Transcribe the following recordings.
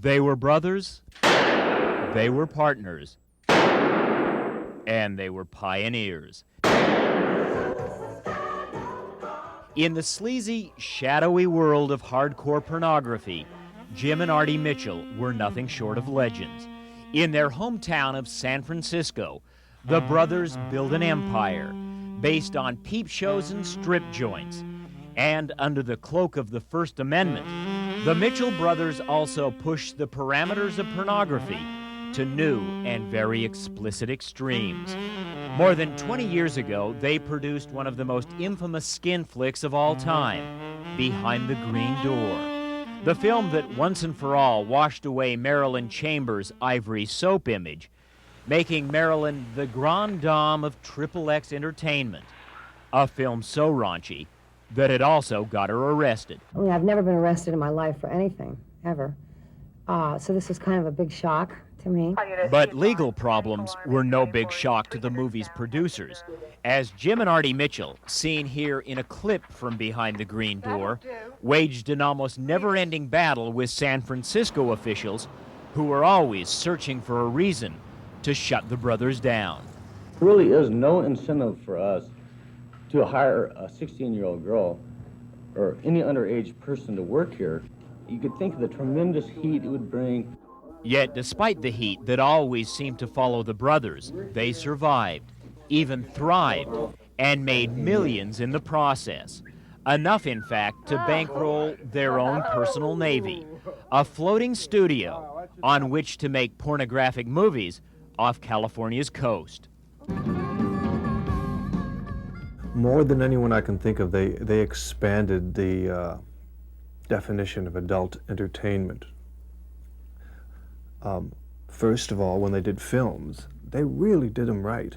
They were brothers, they were partners, and they were pioneers. In the sleazy, shadowy world of hardcore pornography, Jim and Artie Mitchell were nothing short of legends. In their hometown of San Francisco, the brothers built an empire based on peep shows and strip joints. And under the cloak of the First Amendment, the Mitchell brothers also pushed the parameters of pornography to new and very explicit extremes. More than 20 years ago, they produced one of the most infamous skin flicks of all time, Behind the Green Door. The film that once and for all washed away Marilyn Chambers' ivory soap image, making Marilyn the grande dame of XXX entertainment. A film so raunchy that it also got her arrested. I mean, I've never been arrested in my life for anything, ever. So this was kind of a big shock to me. But legal problems were no big shock to the movie's producers, as Jim and Artie Mitchell, seen here in a clip from Behind the Green Door, waged an almost never-ending battle with San Francisco officials who were always searching for a reason to shut the brothers down. There really is no incentive for us to hire a 16-year-old girl or any underage person to work here. You could think of the tremendous heat it would bring. Yet, despite the heat that always seemed to follow the brothers, they survived, even thrived, and made millions in the process. Enough, in fact, to bankroll their own personal navy, a floating studio on which to make pornographic movies off California's coast. More than anyone I can think of, they expanded the definition of adult entertainment. First of all, when they did films, they really did them right.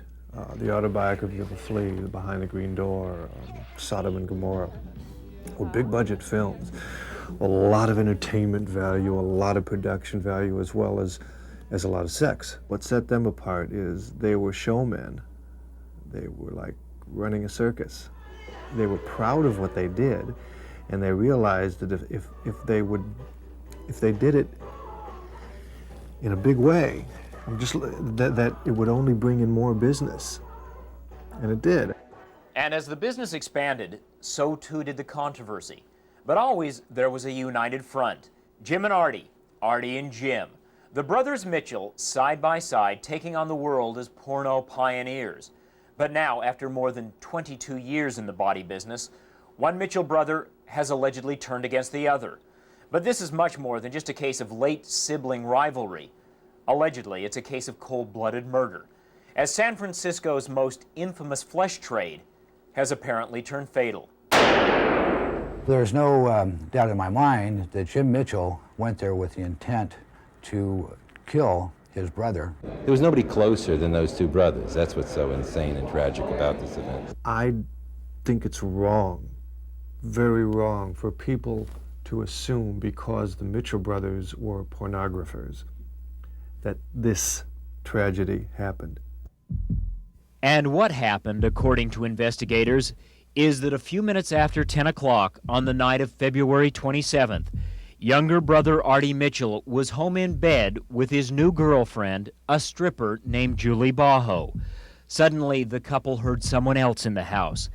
The Autobiography of a Flea, Behind the Green Door, Sodom and Gomorrah were big budget films. A lot of entertainment value, a lot of production value, as well as a lot of sex. What set them apart is they were showmen. They were like running a circus. They were proud of what they did, and they realized that if they did it in a big way, just that it would only bring in more business. And it did. And as the business expanded, so too did the controversy. But always there was a united front. Jim and Artie, Artie and Jim. The brothers Mitchell, side by side, taking on the world as porno pioneers. But now, after more than 22 years in the body business, one Mitchell brother has allegedly turned against the other. But this is much more than just a case of late sibling rivalry. Allegedly, it's a case of cold-blooded murder, as San Francisco's most infamous flesh trade has apparently turned fatal. There's no doubt in my mind that Jim Mitchell went there with the intent to kill his brother. There was nobody closer than those two brothers. That's what's so insane and tragic about this event. I think it's wrong, very wrong, for people to assume because the Mitchell brothers were pornographers that this tragedy happened. And what happened, according to investigators, is that a few minutes after 10 o'clock on the night of February 27th, younger brother Artie Mitchell was home in bed with his new girlfriend, a stripper named Julie Bajo. Suddenly, the couple heard someone else in the house.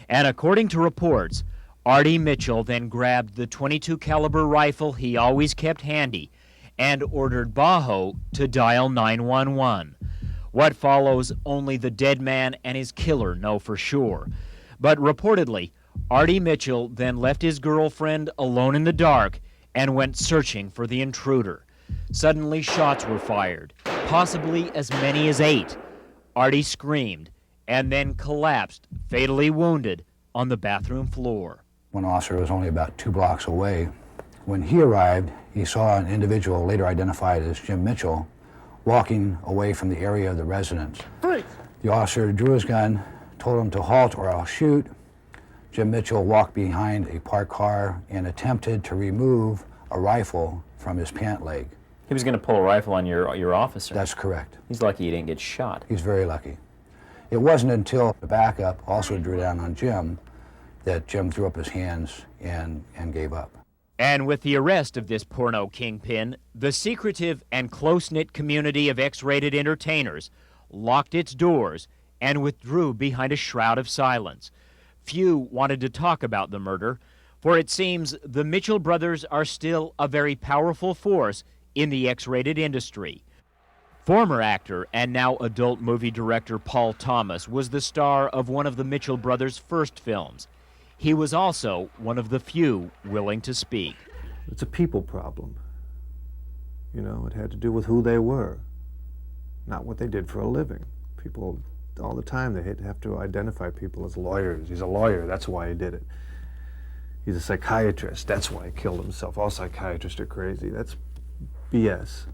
And according to reports, Artie Mitchell then grabbed the .22 caliber rifle he always kept handy and ordered Bajo to dial 911. What follows, only the dead man and his killer know for sure. But reportedly, Artie Mitchell then left his girlfriend alone in the dark and went searching for the intruder. Suddenly, shots were fired, possibly as many as 8. Artie screamed and then collapsed, fatally wounded, on the bathroom floor. One officer was only about 2 blocks away. When he arrived, he saw an individual later identified as Jim Mitchell walking away from the area of the residence. The officer drew his gun, told him to halt or I'll shoot. Jim Mitchell walked behind a parked car and attempted to remove a rifle from his pant leg. He was going to pull a rifle on your officer. That's correct. He's lucky he didn't get shot. He's very lucky. It wasn't until the backup also drew down on Jim that Jim threw up his hands and gave up. And with the arrest of this porno kingpin, the secretive and close-knit community of X-rated entertainers locked its doors and withdrew behind a shroud of silence. Few wanted to talk about the murder, for it seems the Mitchell brothers are still a very powerful force in the X-rated industry. Former actor and now adult movie director Paul Thomas was the star of one of the Mitchell brothers' first films. He was also one of the few willing to speak. It's a people problem. You know, it had to do with who they were, not what they did for a living. People, all the time, they have to identify people as lawyers. He's a lawyer, that's why he did it. He's a psychiatrist, that's why he killed himself. All psychiatrists are crazy. That's BS.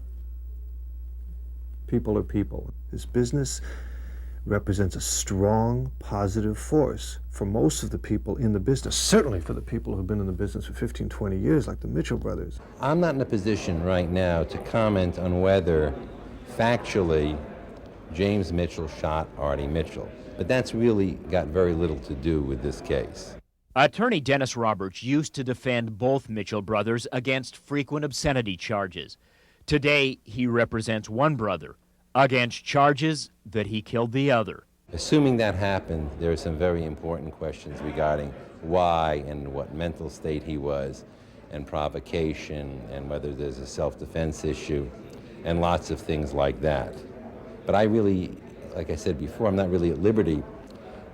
People are people. This business represents a strong, positive force for most of the people in the business, certainly for the people who've been in the business for 15, 20 years, like the Mitchell brothers. I'm not in a position right now to comment on whether, factually, James Mitchell shot Artie Mitchell. But that's really got very little to do with this case. Attorney Dennis Roberts used to defend both Mitchell brothers against frequent obscenity charges. Today, he represents one brother against charges that he killed the other. Assuming that happened, there are some very important questions regarding why and what mental state he was, and provocation, and whether there's a self-defense issue, and lots of things like that. But I really, like I said before, I'm not really at liberty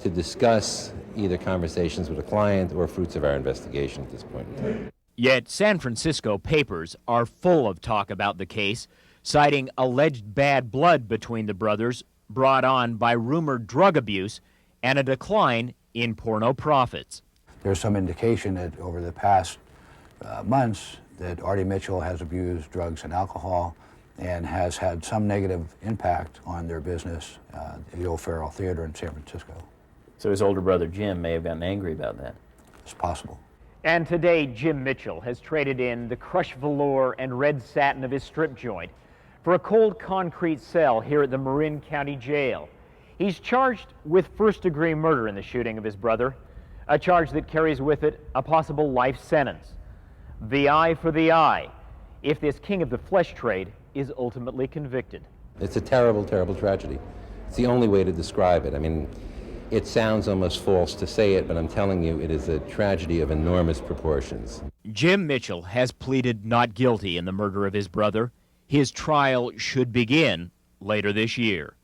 to discuss either conversations with a client or fruits of our investigation at this point in time. Yet San Francisco papers are full of talk about the case, citing alleged bad blood between the brothers brought on by rumored drug abuse and a decline in porno profits. There's some indication that over the past months that Artie Mitchell has abused drugs and alcohol and has had some negative impact on their business at the O'Farrell Theater in San Francisco. So his older brother Jim may have gotten angry about that. It's possible. And today, Jim Mitchell has traded in the crushed velour and red satin of his strip joint for a cold concrete cell here at the Marin County Jail. He's charged with first-degree murder in the shooting of his brother, a charge that carries with it a possible life sentence. The eye for the eye, if this king of the flesh trade is ultimately convicted. It's a terrible, terrible tragedy. It's the only way to describe it. I mean, it sounds almost false to say it, but I'm telling you, it is a tragedy of enormous proportions. Jim Mitchell has pleaded not guilty in the murder of his brother. His trial should begin later this year.